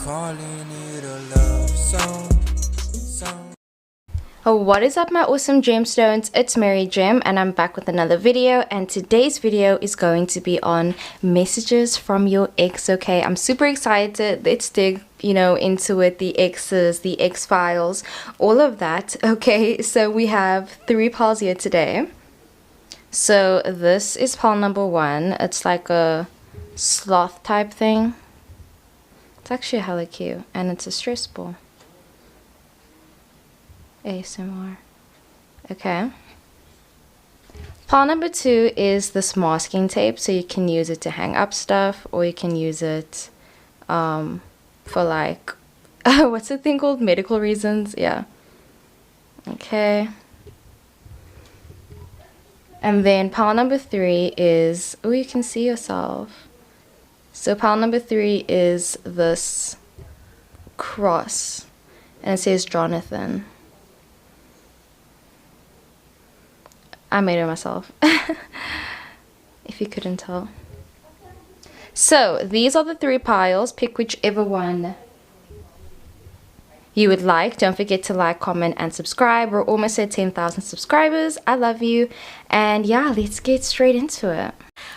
calling it a love song. Oh, what is up my awesome gemstones? It's Mary Gem and I'm back with another video, and today's video is going to be on messages from your ex. Okay, I'm super excited. Let's dig into it, the exes, the X files, all of that. Okay, so we have 3 piles here today. So this is pile number 1. It's like a sloth type thing. It's actually hella cute and it's a stress ball. ASMR. Okay. Pile number 2 is this masking tape, so you can use it to hang up stuff, or you can use it for like what's the thing called, medical reasons. Yeah. Okay. And then pile number 3 is, oh, you can see yourself. So pile number 3 is this cross and it says Jonathan. I made it myself, if you couldn't tell. So these are the 3 piles. Pick whichever one you would like. Don't forget to like, comment, and subscribe. We're almost at 10,000 subscribers. I love you. And yeah, let's get straight into it.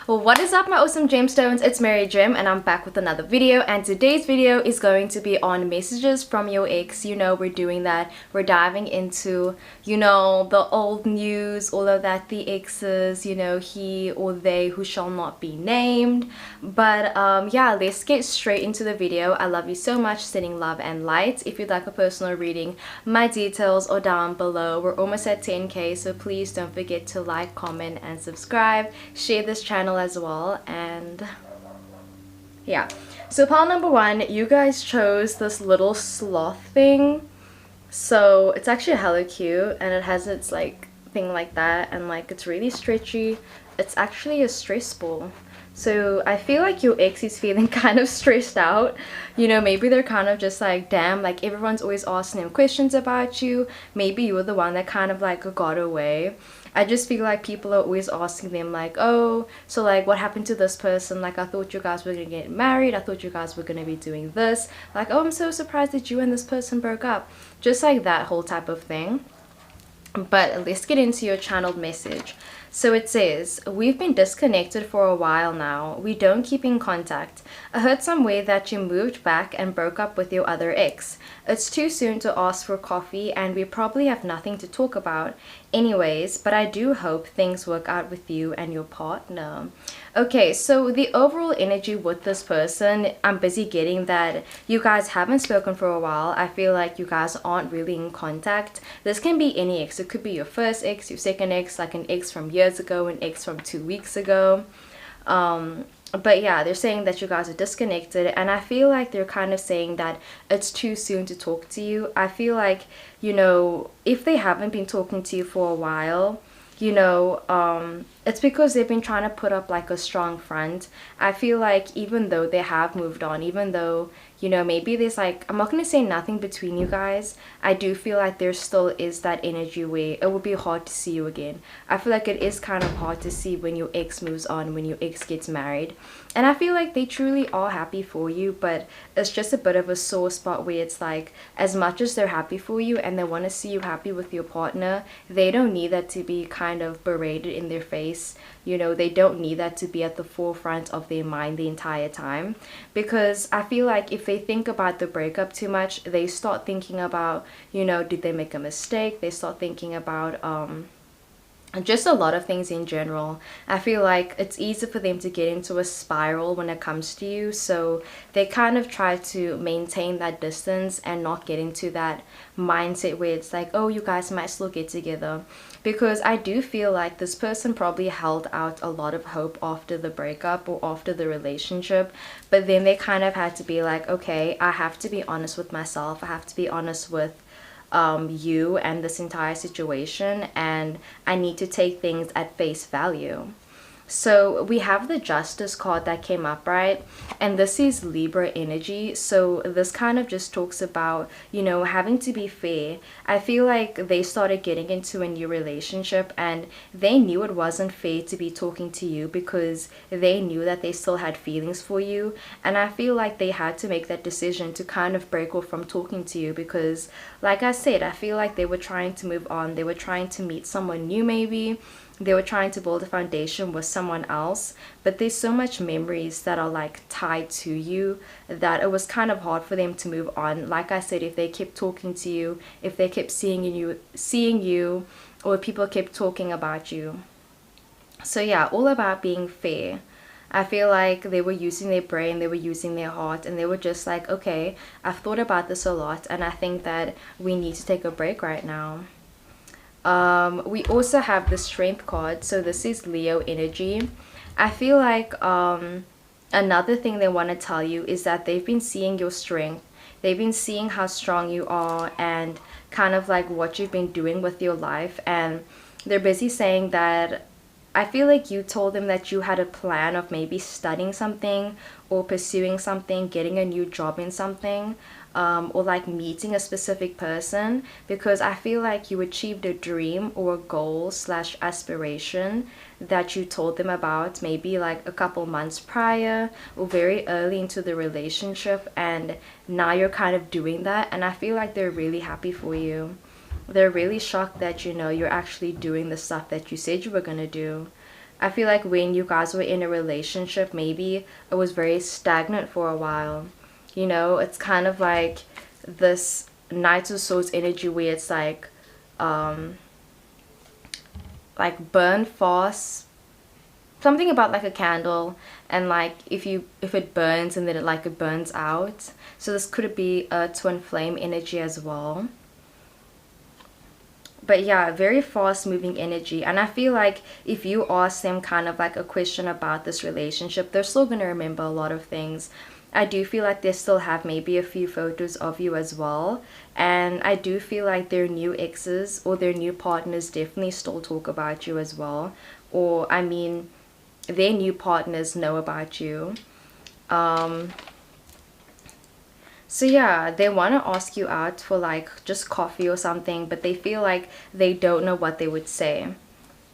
Well, what is up my awesome gemstones? It's Mary Gem and I'm back with another video, and today's video is going to be on messages from your ex. We're doing that. We're diving into the old news, all of that, the exes, he or they who shall not be named. But yeah, let's get straight into the video. I love you so much. Sending love and light. If you'd like a personal reading, my details are down below. We're almost at 10k, so please don't forget to like, comment, and subscribe. Share this channel as well. And yeah, so pile number 1, you guys chose this little sloth thing. So it's actually hella cute, and it has its like thing like that, and like it's really stretchy. It's actually a stress ball. So I feel like your ex is feeling kind of stressed out. Maybe they're kind of just like, damn, like everyone's always asking them questions about you. Maybe you were the one that kind of like got away. I just feel like people are always asking them like, oh, so like what happened to this person? Like, I thought you guys were gonna get married. I thought you guys were gonna be doing this. Like, oh, I'm so surprised that you and this person broke up. Just like that whole type of thing. But let's get into your channeled message. So it says, we've been disconnected for a while now. We don't keep in contact. I heard somewhere that you moved back and broke up with your other ex. It's too soon to ask for coffee and we probably have nothing to talk about anyways, but I do hope things work out with you and your partner. Okay, so the overall energy with this person, I'm busy getting that you guys haven't spoken for a while. I feel like you guys aren't really in contact. This can be any ex. It could be your first ex, your second ex, like an ex from years ago, an ex from 2 weeks ago. But yeah, they're saying that you guys are disconnected, and I feel like they're kind of saying that it's too soon to talk to you. I feel like, if they haven't been talking to you for a while, it's because they've been trying to put up like a strong front. I feel like even though they have moved on, even though maybe there's like, I'm not going to say nothing between you guys, I do feel like there still is that energy where it would be hard to see you again. I feel like it is kind of hard to see when your ex moves on, when your ex gets married. And I feel like they truly are happy for you, but it's just a bit of a sore spot where it's like, as much as they're happy for you and they want to see you happy with your partner, they don't need that to be kind of berated in their face. They don't need that to be at the forefront of their mind the entire time, because I feel like if they think about the breakup too much, they start thinking about, did they make a mistake? They start thinking about just a lot of things in general. I feel like it's easy for them to get into a spiral when it comes to you, so they kind of try to maintain that distance and not get into that mindset where it's like, oh, you guys might still get together. Because I do feel like this person probably held out a lot of hope after the breakup or after the relationship, but then they kind of had to be like, okay, I have to be honest with myself. I have to be honest with you and this entire situation, and I need to take things at face value. So we have the Justice card that came up, right? And this is Libra energy. So this kind of just talks about, you know, having to be fair. I feel like they started getting into a new relationship and they knew it wasn't fair to be talking to you because they knew that they still had feelings for you. And I feel like they had to make that decision to kind of break off from talking to you because, like I said, I feel like they were trying to move on. They were trying to meet someone new, maybe they were trying to build a foundation with someone else, but there's so much memories that are like tied to you that it was kind of hard for them to move on. Like I said, if they kept talking to you, if they kept seeing you, or people kept talking about you. So yeah, all about being fair. I feel like they were using their brain, they were using their heart, and they were just like, okay, I've thought about this a lot, and I think that we need to take a break right now. We also have the Strength card. So this is Leo energy. I feel like another thing they want to tell you is that they've been seeing your strength. They've been seeing how strong you are and kind of like what you've been doing with your life. And they're busy saying that I feel like you told them that you had a plan of maybe studying something or pursuing something, getting a new job in something, or like meeting a specific person, because I feel like you achieved a dream or a goal slash aspiration that you told them about maybe like a couple months prior or very early into the relationship, and now you're kind of doing that, and I feel like they're really happy for you. They're really shocked that, you know, you're actually doing the stuff that you said you were gonna do. I feel like when you guys were in a relationship, maybe it was very stagnant for a while. You know, it's kind of like this Knight of Swords energy where it's like burn fast, something about like a candle, and like if it burns and then it burns out. So this could be a twin flame energy as well. But yeah, very fast moving energy. And I feel like if you ask them kind of like a question about this relationship, they're still going to remember a lot of things. I do feel like they still have maybe a few photos of you as well. And I do feel like their new exes or their new partners definitely still talk about you as well. Or I mean, their new partners know about you. So yeah, they want to ask you out for like just coffee or something, but they feel like they don't know what they would say,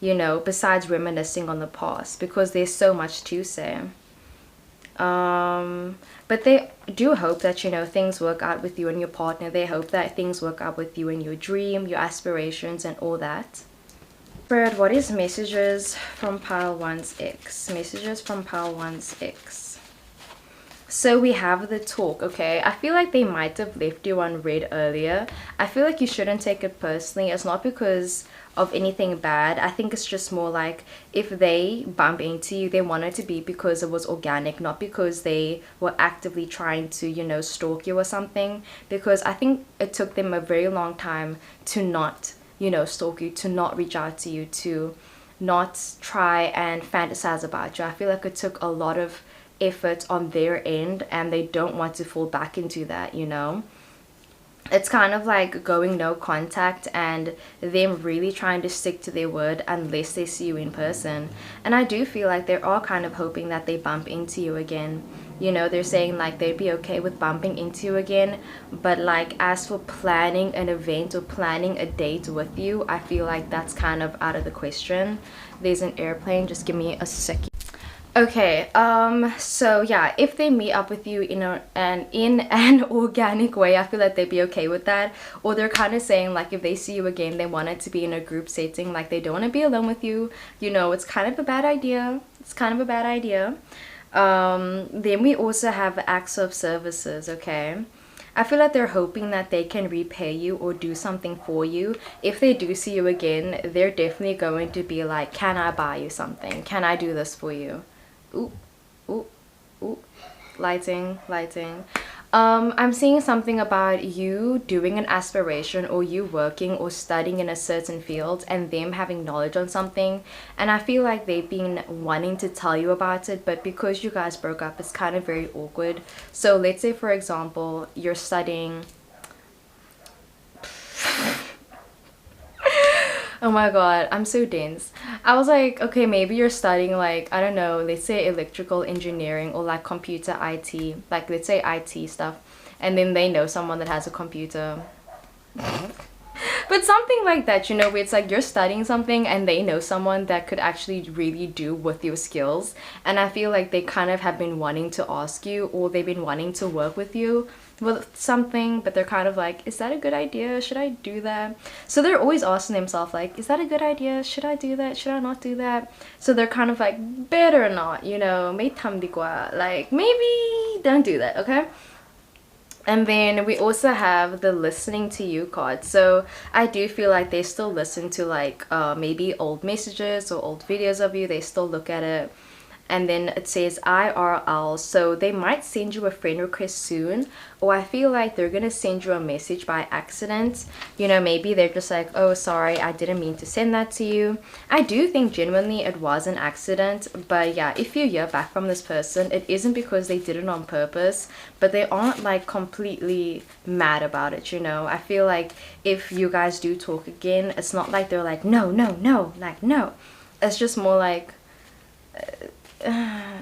you know, besides reminiscing on the past, because there's so much to say. But they do hope that, you know, things work out with you and your partner. They hope that things work out with you and your dream, your aspirations, and all that. Spirit, what is messages from pile one's ex? Messages from pile one's ex. So we have the talk, okay? I feel like they might have left you on red earlier. I feel like you shouldn't take it personally. It's not because of anything bad. I think it's just more like if they bump into you, they want it to be because it was organic, not because they were actively trying to, you know, stalk you or something. Because I think it took them a very long time to not, you know, stalk you, to not reach out to you, to not try and fantasize about you. I feel like it took a lot of effort on their end, and they don't want to fall back into that, you know. It's kind of like going no contact and them really trying to stick to their word unless they see you in person. And I do feel like they are kind of hoping that they bump into you again. You know, they're saying like they'd be okay with bumping into you again, but like as for planning an event or planning a date with you, I feel like that's kind of out of the question. There's an airplane, just give me a second. Okay, so yeah, if they meet up with you in an organic way, I feel like they'd be okay with that. Or they're kind of saying like if they see you again, they want it to be in a group setting, like they don't want to be alone with you. You know, it's kind of a bad idea. It's kind of a bad idea. Then we also have acts of services, okay? I feel like they're hoping that they can repay you or do something for you. If they do see you again, they're definitely going to be like, can I buy you something? Can I do this for you? Ooh, ooh, ooh. Lighting, lighting. I'm seeing something about you doing an aspiration or you working or studying in a certain field and them having knowledge on something, and I feel like they've been wanting to tell you about it, but because you guys broke up, it's kind of very awkward. So let's say for example you're studying Oh my god, I'm so dense. I was like, okay, maybe you're studying like, I don't know, let's say electrical engineering or like computer IT, like let's say IT stuff, and then they know someone that has a computer. But something like that, you know, where it's like you're studying something and they know someone that could actually really do with your skills. And I feel like they kind of have been wanting to ask you, or they've been wanting to work with you with something, but they're kind of like, is that a good idea? Should I do that? So they're always asking themselves like, is that a good idea? Should I do that? Should I not do that? So they're kind of like, better not, you know, may tham di kwa, like maybe don't do that, okay? And then we also have the listening to you card. So I do feel like they still listen to like maybe old messages or old videos of you. They still look at it. And then it says IRL, so they might send you a friend request soon, or I feel like they're gonna send you a message by accident. You know, maybe they're just like, oh sorry, I didn't mean to send that to you. I do think genuinely it was an accident, but yeah, if you hear back from this person, it isn't because they did it on purpose, but they aren't like completely mad about it, you know. I feel like if you guys do talk again, it's not like they're like no, like no. It's just more like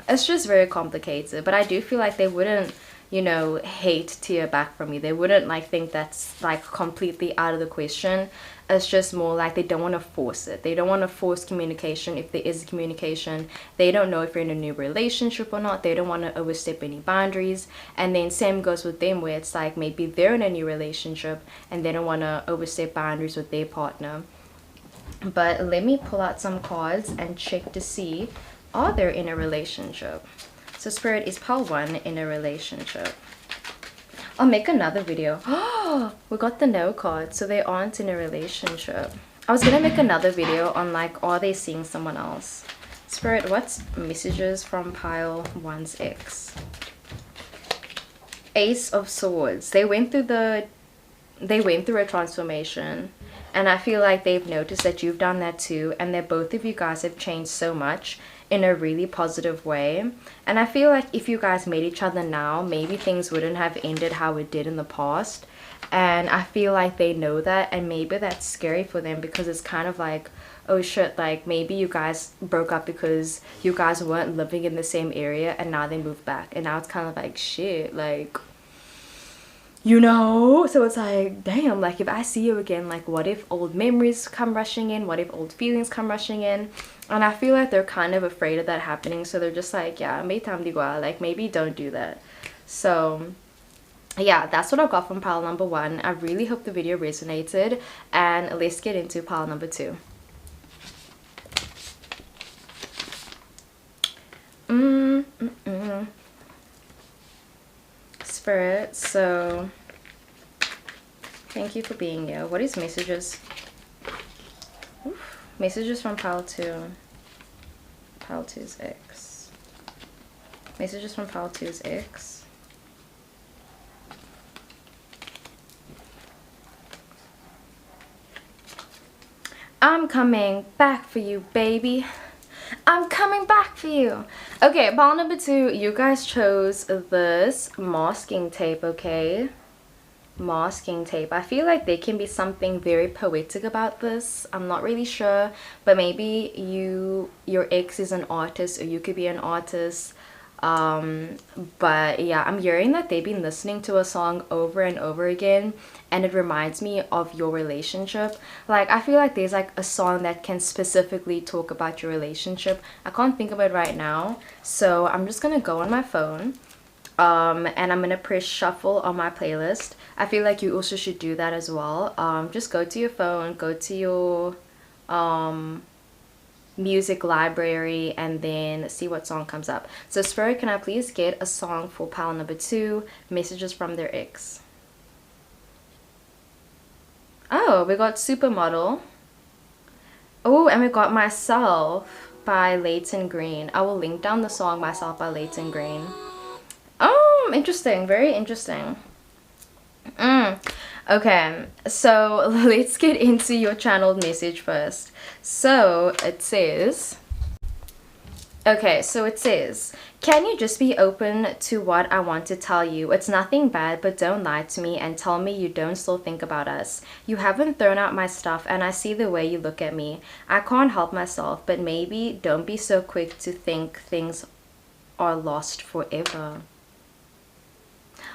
it's just very complicated. But I do feel like they wouldn't, you know, hate to hear back from you. They wouldn't like think that's like completely out of the question. It's just more like they don't want to force it. They don't want to force communication if there is communication. They don't know if you're in a new relationship or not. They don't want to overstep any boundaries. And then same goes with them, where it's like maybe they're in a new relationship and they don't want to overstep boundaries with their partner. But let me pull out some cards and check to see, are they in a relationship? So Spirit, is pile 1 in a relationship? I'll make another video. Oh, we got the no card, so they aren't in a relationship. I was gonna make another video on like, are they seeing someone else? Spirit, what's messages from pile 1's ex? Ace of Swords. They went through a transformation. And I feel like they've noticed that you've done that too, and that both of you guys have changed so much in a really positive way. And I feel like if you guys met each other now, maybe things wouldn't have ended how it did in the past. And I feel like they know that, and maybe that's scary for them, because it's kind of like, oh shit, like maybe you guys broke up because you guys weren't living in the same area, and now they moved back, and now it's kind of like shit, like, you know. So it's like, damn, like if I see you again, like what if old memories come rushing in, what if old feelings come rushing in? And I feel like they're kind of afraid of that happening, so they're just like, yeah, may tam di gua, like maybe don't do that. So yeah, that's what I got from pile number 1. I really hope the video resonated, and let's get into pile number 2. Spirit, so thank you for being here. What is messages? Oof. Messages from pile 2. Pile 2's ex. Messages from pile 2's ex. I'm coming back for you, baby. I'm coming back for you. Okay, pile number 2, you guys chose this masking tape, okay? Masking tape. I feel like there can be something very poetic about this. I'm not really sure, but maybe your ex is an artist, or you could be an artist. But yeah, I'm hearing that they've been listening to a song over and over again, and it reminds me of your relationship. Like I feel like there's like a song that can specifically talk about your relationship. I can't think of it right now, so I'm just gonna go on my phone and I'm gonna press shuffle on my playlist. I feel like you also should do that as well. Just go to your phone, go to your music library, and then see what song comes up. So Spirit, can I please get a song for pile number 2, messages from their ex? Oh, we got Supermodel. Oh, and we got Myself by Leighton Green. I will link down the song Myself by Leighton Green. Oh, interesting, very interesting. Okay, so let's get into your channeled message first. So it says, Okay, so it says, can you just be open to what I want to tell you? It's nothing bad, but don't lie to me and tell me you don't still think about us. You haven't thrown out my stuff, and I see the way you look at me. I can't help myself, but maybe don't be so quick to think things are lost forever.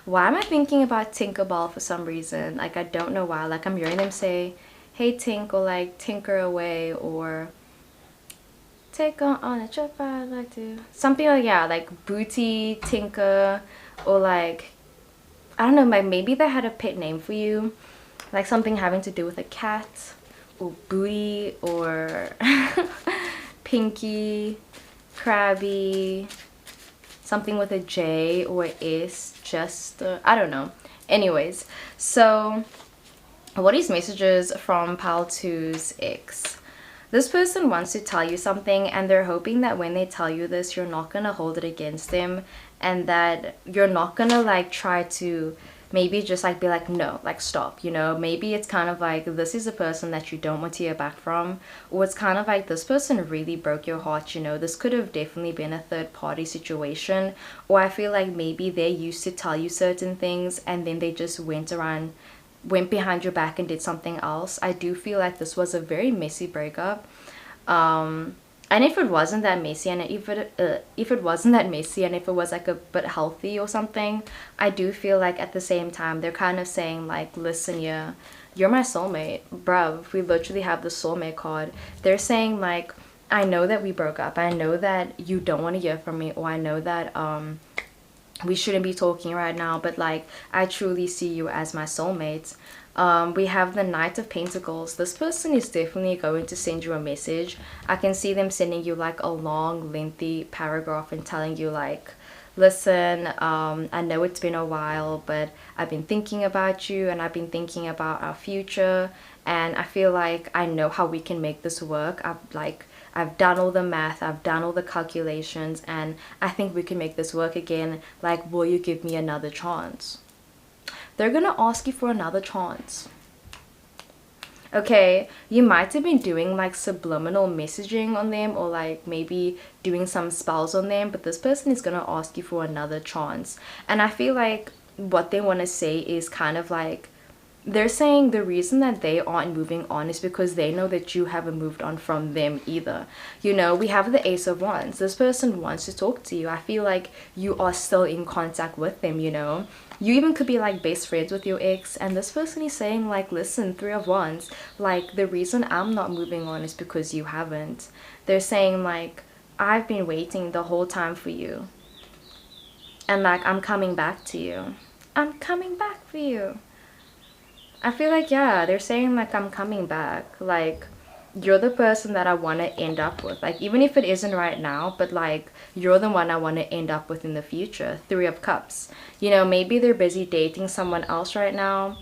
Why am I thinking about Tinkerbell for some reason? Like, I don't know why. Like, I'm hearing them say, hey, Tink, or like, tinker away, or take on a trip I'd like to. Something like, yeah, like booty, tinker, or like, I don't know, like maybe they had a pet name for you. Like something having to do with a cat, or booty, or pinky, crabby, something with a J or S, just, I don't know. Anyways, so what is messages from Pal 2's ex? This person wants to tell you something, and they're hoping that when they tell you this, you're not gonna hold it against them, and that you're not gonna like try to maybe just like be like, no, like stop, you know. Maybe it's kind of like, this is a person that you don't want to hear back from, or it's kind of like, this person really broke your heart, you know. This could have definitely been a third party situation, or I feel like maybe they used to tell you certain things and then they just went behind your back and did something else. I do feel like this was a very messy breakup. And if it wasn't that messy, and if it wasn't that messy, and if it was like a bit healthy or something, I do feel like at the same time they're kind of saying like, listen, yeah, you're my soulmate, bruv. We literally have the soulmate card. They're saying like, I know that we broke up. I know that you don't want to hear from me, or I know that we shouldn't be talking right now, but like, I truly see you as my soulmate. We have the Knight of Pentacles. This person is definitely going to send you a message. I can see them sending you like a long, lengthy paragraph and telling you like, listen, I know it's been a while, but I've been thinking about you, and I've been thinking about our future, and I feel like I know how we can make this work. I've done all the math, I've done all the calculations, and I think we can make this work again. Like, will you give me another chance? They're gonna ask you for another chance. Okay, you might have been doing like subliminal messaging on them, or like maybe doing some spells on them, but this person is gonna ask you for another chance. And I feel like what they want to say is kind of like, they're saying the reason that they aren't moving on is because they know that you haven't moved on from them either. You know, we have the Ace of Wands. This person wants to talk to you. I feel like you are still in contact with them, you know. You even could be like best friends with your ex, and this person is saying like, listen, Three of Wands, like the reason I'm not moving on is because you haven't. They're saying like, I've been waiting the whole time for you, and like, I'm coming back to you. I'm coming back for you. I feel like, yeah, they're saying like, I'm coming back. Like, you're the person that I want to end up with. Like, even if it isn't right now, but like, you're the one I want to end up with in the future. Three of Cups. You know, maybe they're busy dating someone else right now,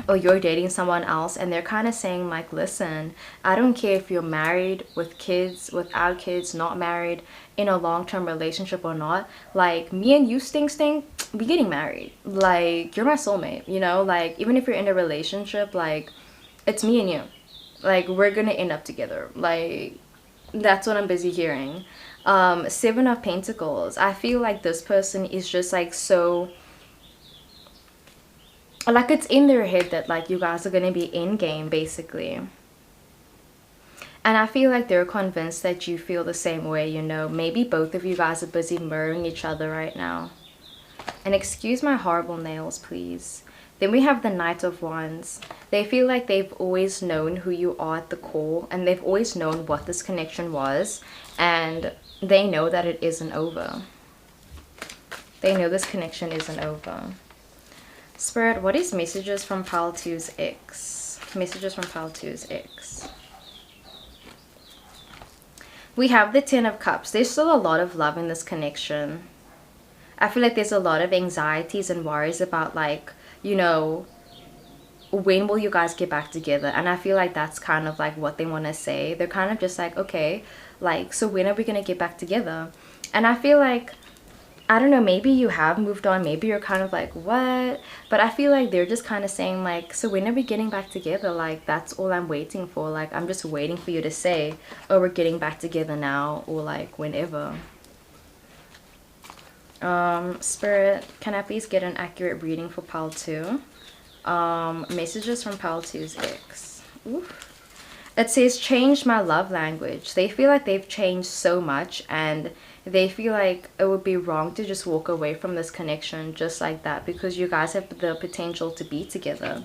or you're dating someone else, and they're kind of saying like, listen, I don't care if you're married, with kids, without kids, not married, in a long-term relationship or not. Like, me and you, stink, we getting married. Like, you're my soulmate, you know. Like, even if you're in a relationship, like, it's me and you. Like, we're gonna end up together. Like, that's what I'm busy hearing. Seven of Pentacles. I feel like this person is just like, so like, it's in their head that like, you guys are gonna be in game basically. And I feel like they're convinced that you feel the same way, you know. Maybe both of you guys are busy mirroring each other right now. And excuse my horrible nails, please. Then we have the Knight of Wands. They feel like they've always known who you are at the core, and they've always known what this connection was, and they know that it isn't over. They know this connection isn't over. Spirit, what is messages from Pile 2's ex? Messages from Pile 2's ex. We have the Ten of Cups. There's still a lot of love in this connection. I feel like there's a lot of anxieties and worries about like, you know, when will you guys get back together? And I feel like that's kind of like what they want to say. They're kind of just like, okay, like, so when are we going to get back together? And I feel like I don't know, maybe you have moved on, maybe you're kind of like, what? But I feel like they're just kind of saying like, so when are we getting back together? Like, that's all I'm waiting for. Like, I'm just waiting for you to say, oh, we're getting back together now, or like whenever. Spirit, can I please get an accurate reading for pile 2? Messages from pile 2's ex. Oof. It says, change my love language. They feel like they've changed so much, and they feel like it would be wrong to just walk away from this connection just like that, because you guys have the potential to be together.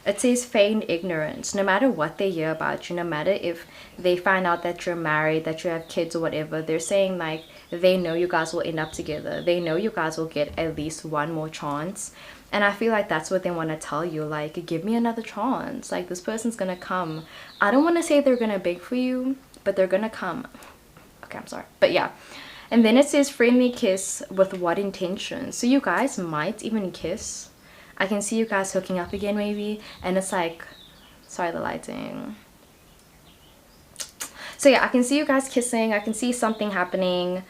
It says feigned ignorance. No matter what they hear about you, no matter if they find out that you're married, that you have kids or whatever, they're saying like they know you guys will end up together. They know you guys will get at least one more chance. And I feel like that's what they want to tell you, like, give me another chance. Like, this person's gonna come. I don't want to say they're gonna beg for you, but they're gonna come. Okay, I'm sorry. But yeah. And then it says friendly kiss with what intention? So you guys might even kiss. I can see you guys hooking up again maybe. And it's like, sorry, the lighting. So yeah, I can see you guys kissing. I can see something happening.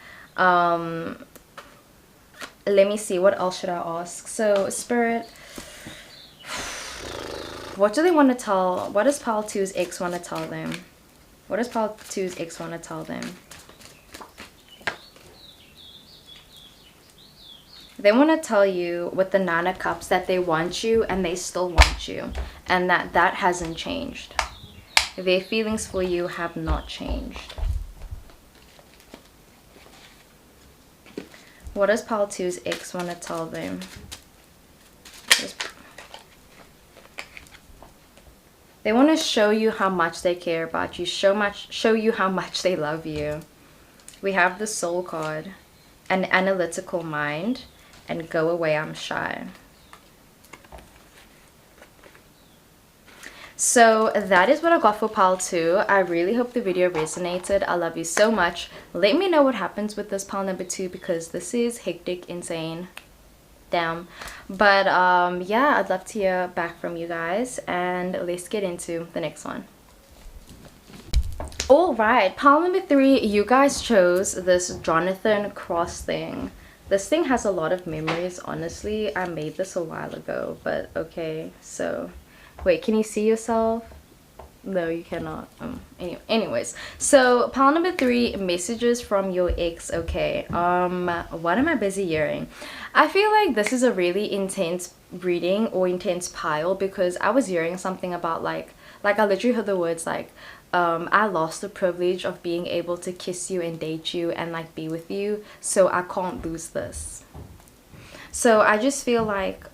Let me see, what else should I ask? So Spirit, what do they want to tell? What does pile 2's ex want to tell them? What does pile 2's ex want to tell them? They want to tell you with the 9 of Cups that they want you and they still want you, and that hasn't changed. Their feelings for you have not changed. What does pile 2's ex want to tell them? They want to show you how much they care about you, show you how much they love you. We have the Soul card, an analytical mind, and go away, I'm shy. So that is what I got for pile 2. I really hope the video resonated. I love you so much. Let me know what happens with this pile number 2, because this is hectic, insane, damn. But yeah, I'd love to hear back from you guys, and let's get into the next one. All right, pile number 3, you guys chose this Jonathan Cross thing. This thing has a lot of memories, honestly. I made this a while ago, but okay. So wait, can you see yourself? No, you cannot. Anyways, so pile number 3, messages from your ex. Okay, what am I busy hearing? I feel like this is a really intense reading or intense pile, because I was hearing something about like I literally heard the words like I lost the privilege of being able to kiss you and date you and like be with you, so I can't lose this. So I just feel like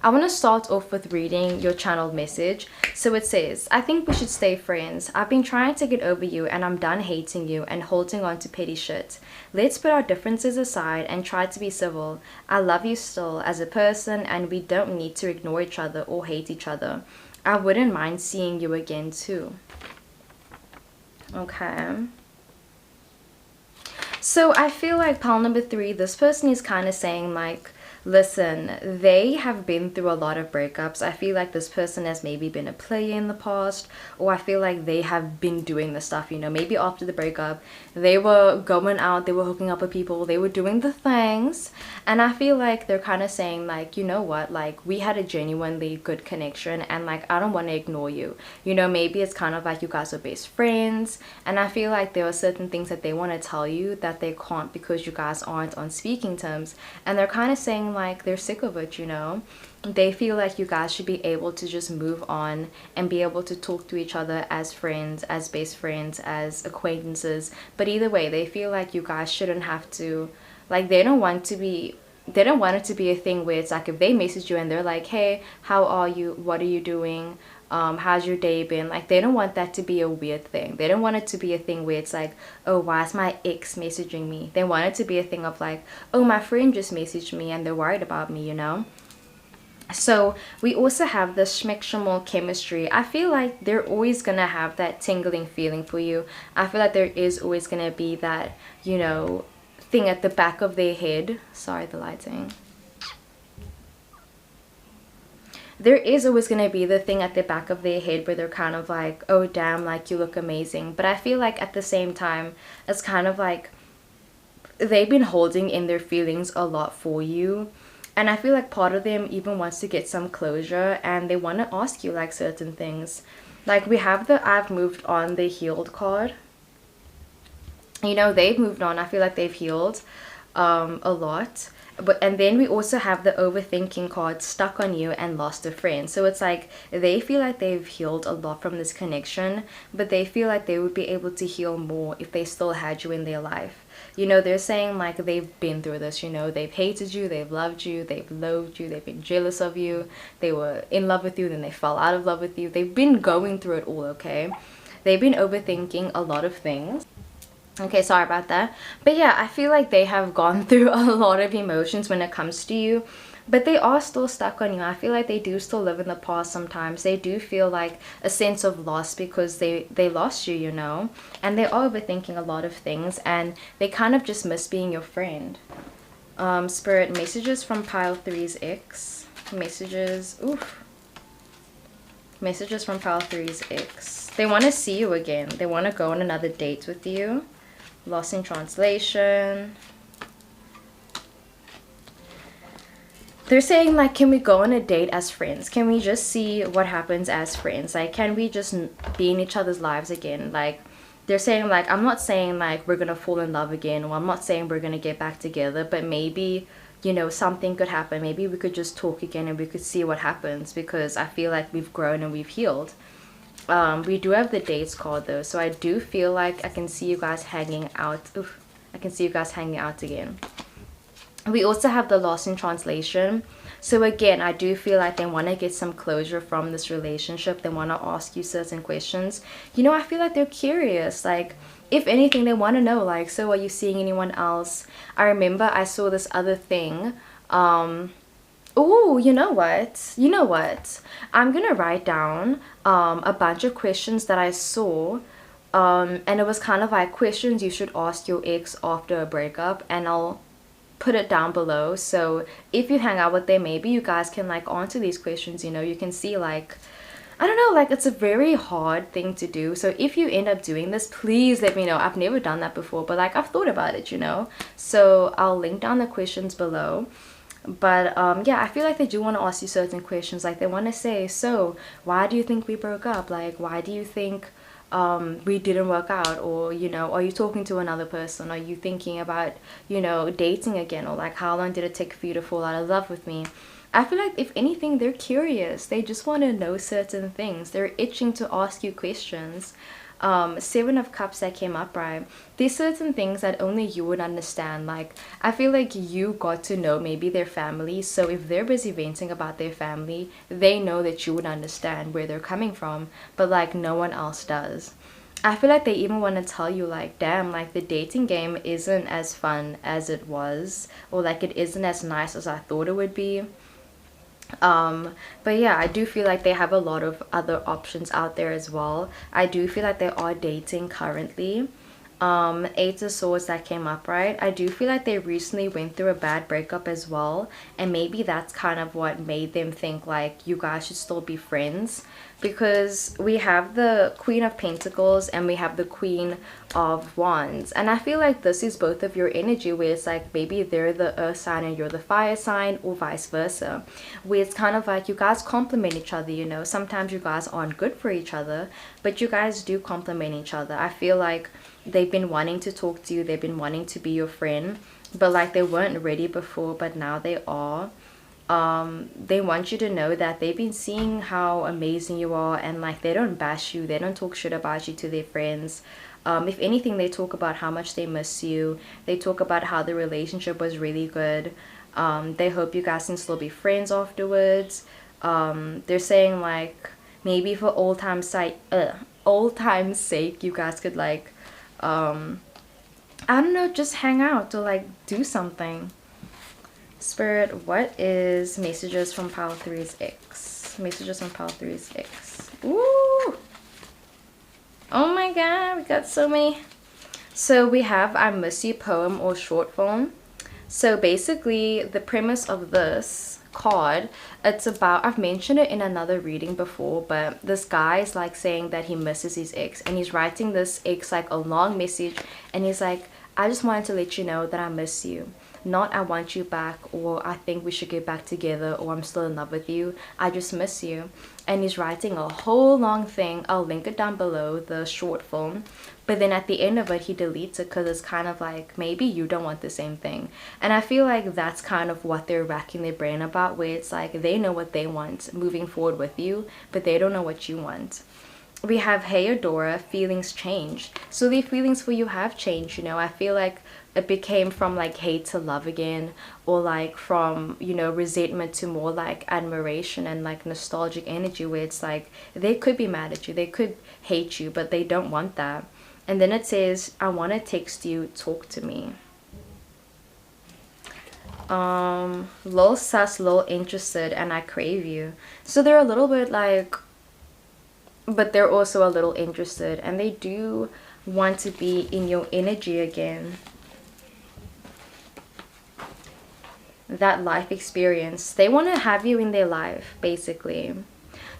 I want to start off with reading your channeled message. So it says, I think we should stay friends. I've been trying to get over you, and I'm done hating you and holding on to petty shit. Let's put our differences aside and try to be civil. I love you still as a person, and we don't need to ignore each other or hate each other. I wouldn't mind seeing you again too. Okay. So I feel like pile number 3, this person is kind of saying like, listen, they have been through a lot of breakups. I feel like this person has maybe been a player in the past, or I feel like they have been doing the stuff, you know, maybe after the breakup, they were going out, they were hooking up with people, they were doing the things, and I feel like they're kind of saying like, you know what, like we had a genuinely good connection, and like I don't want to ignore you, you know, maybe it's kind of like you guys are best friends, and I feel like there are certain things that they want to tell you that they can't because you guys aren't on speaking terms, and they're kind of saying like they're sick of it, you know. They feel like you guys should be able to just move on and be able to talk to each other as friends, as best friends, as acquaintances. But either way, they feel like you guys shouldn't have to, like they don't want it to be a thing where it's like if they message you and they're like, hey, how are you, what are you doing, how's your day been, like they don't want that to be a weird thing. They don't want it to be a thing where it's like, oh, why is my ex messaging me? They want it to be a thing of like, oh, my friend just messaged me and they're worried about me, you know. So we also have the schmick chemistry. I feel like they're always gonna have that tingling feeling for you. I feel like there is always gonna be that, you know, thing at the back of their head. Sorry, the lighting. There is always going to be the thing at the back of their head where they're kind of like, oh damn, like you look amazing. But I feel like at the same time, it's kind of like they've been holding in their feelings a lot for you. And I feel like part of them even wants to get some closure, and they want to ask you like certain things. Like we have the I've moved on, the healed card. You know, they've moved on. I feel like they've healed a lot. But and then we also have the overthinking card, stuck on you and lost a friend. So it's like they feel like they've healed a lot from this connection, but they feel like they would be able to heal more if they still had you in their life. You know, they're saying like they've been through this, you know, they've hated you, they've loved you, they've loathed you, they've been jealous of you, they were in love with you, then they fell out of love with you. They've been going through it all, okay? They've been overthinking a lot of things. Okay, sorry about that. But yeah, I feel like they have gone through a lot of emotions when it comes to you, but they are still stuck on you. I feel like they do still live in the past sometimes. They do feel like a sense of loss because they lost you, you know, and they are overthinking a lot of things, and they kind of just miss being your friend. Spirit, messages from pile 3's ex. Messages from pile 3's ex. They want to see you again. They want to go on another date with you. Lost in translation. They're saying like, can we go on a date as friends? Can we just see what happens as friends? Like, can we just be in each other's lives again? Like, they're saying like, I'm not saying like we're gonna fall in love again, or I'm not saying we're gonna get back together, but maybe, you know, something could happen. Maybe we could just talk again and we could see what happens, because I feel like we've grown and we've healed. We do have the dates card though, so I do feel like I can see you guys hanging out. I can see you guys hanging out again. We also have the lost in translation. So again, I do feel like they want to get some closure from this relationship. They want to ask you certain questions. You know, I feel like they're curious. Like, if anything, they want to know, like, so are you seeing anyone else? I remember I saw this other thing. Oh, you know what? You know what? I'm gonna write down a bunch of questions that I saw. And it was kind of like questions you should ask your ex after a breakup, and I'll put it down below. So if you hang out with them, maybe you guys can like answer these questions. You know, you can see like, I don't know, like it's a very hard thing to do. So if you end up doing this, please let me know. I've never done that before, but like I've thought about it, you know. So I'll link down the questions below. But yeah, I feel like they do want to ask you certain questions. Like they want to say, so why do you think we broke up? Like, why do you think we didn't work out? Or, you know, are you talking to another person? Are you thinking about, you know, dating again? Or like, how long did it take for you to fall out of love with me? I feel like if anything, they're curious. They just want to know certain things. They're itching to ask you questions. 7 of Cups that came up, right? There's certain things that only you would understand. Like, I feel like you got to know maybe their family, so if they're busy venting about their family, they know that you would understand where they're coming from, but like no one else does. I feel like they even want to tell you like, damn, like the dating game isn't as fun as it was, or like it isn't as nice as I thought it would be. But yeah, I do feel like they have a lot of other options out there as well. I do feel like they are dating currently. 8 of Swords that came up, right? I do feel like they recently went through a bad breakup as well, and maybe that's kind of what made them think like you guys should still be friends, because we have the Queen of Pentacles and we have the Queen of Wands, and I feel like this is both of your energy, where it's like maybe they're the earth sign and you're the fire sign, or vice versa, where it's kind of like you guys complement each other. You know, sometimes you guys aren't good for each other, but you guys do complement each other. I feel like they've been wanting to talk to you, they've been wanting to be your friend, but like they weren't ready before, but now they are. They want you to know that they've been seeing how amazing you are, and like they don't bash you, they don't talk shit about you to their friends. If anything, they talk about how much they miss you, they talk about how the relationship was really good. They hope you guys can still be friends afterwards. They're saying like maybe for old time's sake, you guys could like I don't know, just hang out or like do something. Spirit, what is messages from pile 3's ex? Messages from pile 3's ex. Ooh, oh my god, we got so many. So we have I Miss You poem or short form. So basically the premise of this card, it's about, I've mentioned it in another reading before, but this guy is like saying that he misses his ex, and he's writing this ex like a long message, and he's like, I just wanted to let you know that I miss you. Not I want you back, or I think we should get back together, or I'm still in love with you. I just miss you. And he's writing a whole long thing. I'll link it down below, the short film. But then at the end of it, he deletes it because it's kind of like, maybe you don't want the same thing. And I feel like that's kind of what they're racking their brain about, where it's like they know what they want moving forward with you, but they don't know what you want. We have, hey Adora, feelings changed. So the feelings for you have changed, you know. I feel like it became from like hate to love again, or like from, you know, resentment to more like admiration and like nostalgic energy, where it's like they could be mad at you, they could hate you, but they don't want that. And then it says, I want to text you, talk to me. Lil sus, lil interested, and I crave you. So they're a little bit like, but they're also a little interested, and they do want to be in your energy again. That life experience, they want to have you in their life, basically.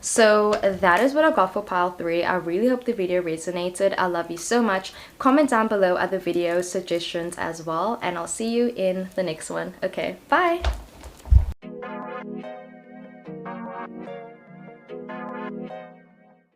So that is what I got for pile 3. I really hope the video resonated. I love you so much. Comment down below other video suggestions as well, and I'll see you in the next one. Okay, bye.